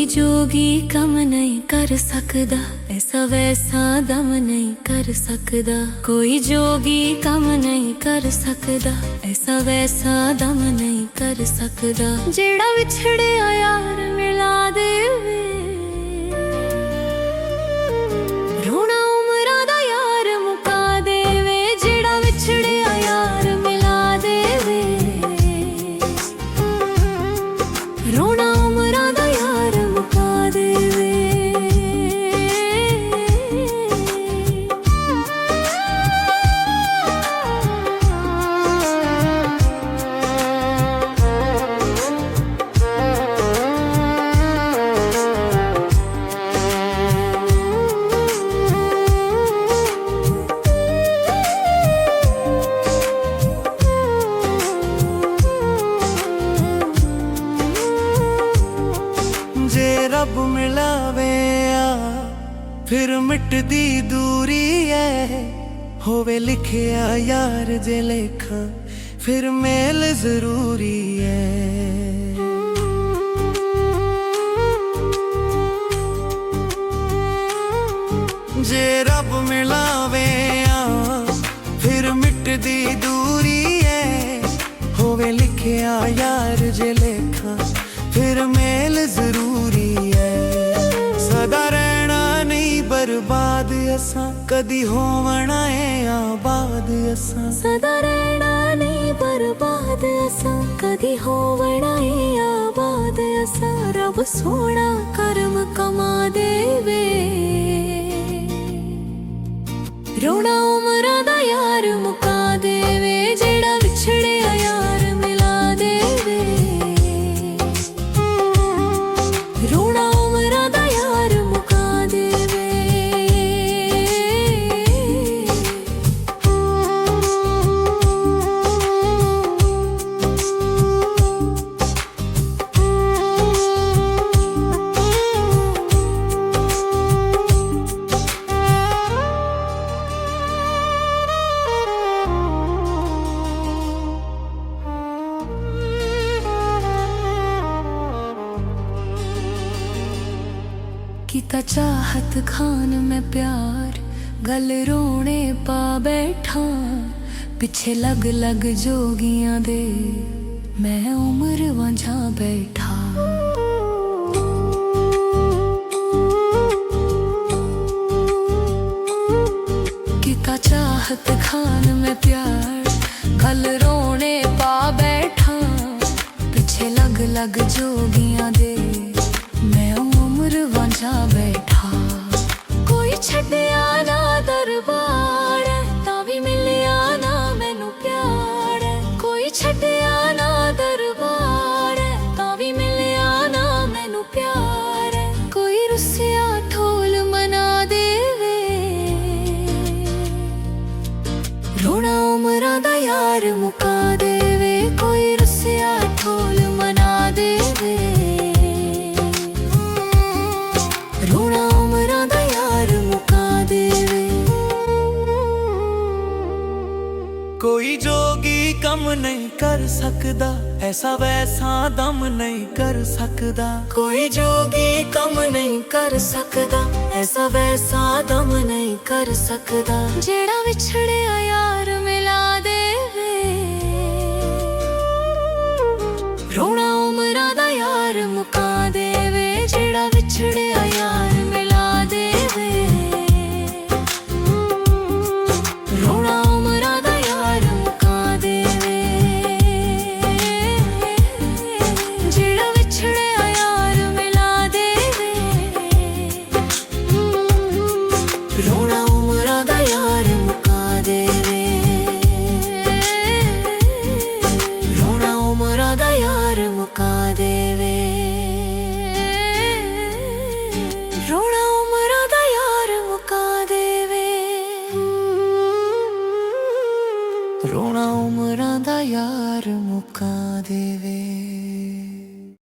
कोई जोगी कम नहीं कर सकदा, ऐसा वैसा दम नहीं कर सकदा। कोई जोगी कम नहीं कर सकदा, ऐसा वैसा दम नहीं कर सकदा। जेड़ा विछड़िया यार मिला देवे, रोना उमरां दा यार मुका देवे। जेड़ा विछड़िया यार मिला देवे, रोना उमरां दा यार मुका देवे। जे रब मिलावे फिर मिटदी दूरी है। होवे लिखिया यार जे लेखा फिर मेल जरूरी है। जे रब मिलावे फिर मिटदी दूरी है। होवे लिखिया यार जे लेखा फिर मेल जरूरी है। सदा रहना नहीं बर्बाद असां, कदी होवना है आबाद असां। सदा रहना नहीं बर्बाद असां, कदी होवना है आबाद असां। रब सोना करम कमा देवे, रोना उमरां दा यार मुका देवे। जेड़ा विछड़िया यार मिला देवे, रोना उमरां दा यार मुका देवे। किता चाहत खान मैं प्यार, गल रोने पा बैठा। पिछे लग लग जोगियां दे मैं उम्र वांझा बैठा। किता चाहत खान मैं प्यार, गल रोने पा बैठा। पिछे लग लग जोगियां दे मैं उम्र वांझा बैठा। कोई छड्डिया ना दरबार, तां वी मिलिया ना मैनू प्यार। कोई छड्डिया ना दरबार, तां वी मिलिया ना मैनू प्यार। कोई रुसिया ढोल मना देवे, रोना उमरां दा यार मुका देवे। कोई रुसिया ढोल मना देवे, रोना उमरां दा यार मुका देवे। कोई जोगी कम नहीं कर सकदा, ऐसा वैसा दम नहीं कर सकदा। कोई जोगी कम नहीं कर सकदा, ऐसा वैसा दम नहीं कर सकदा। जेड़ा विछड़िया यार मिला देवे, रोना उमरां दा यार मुका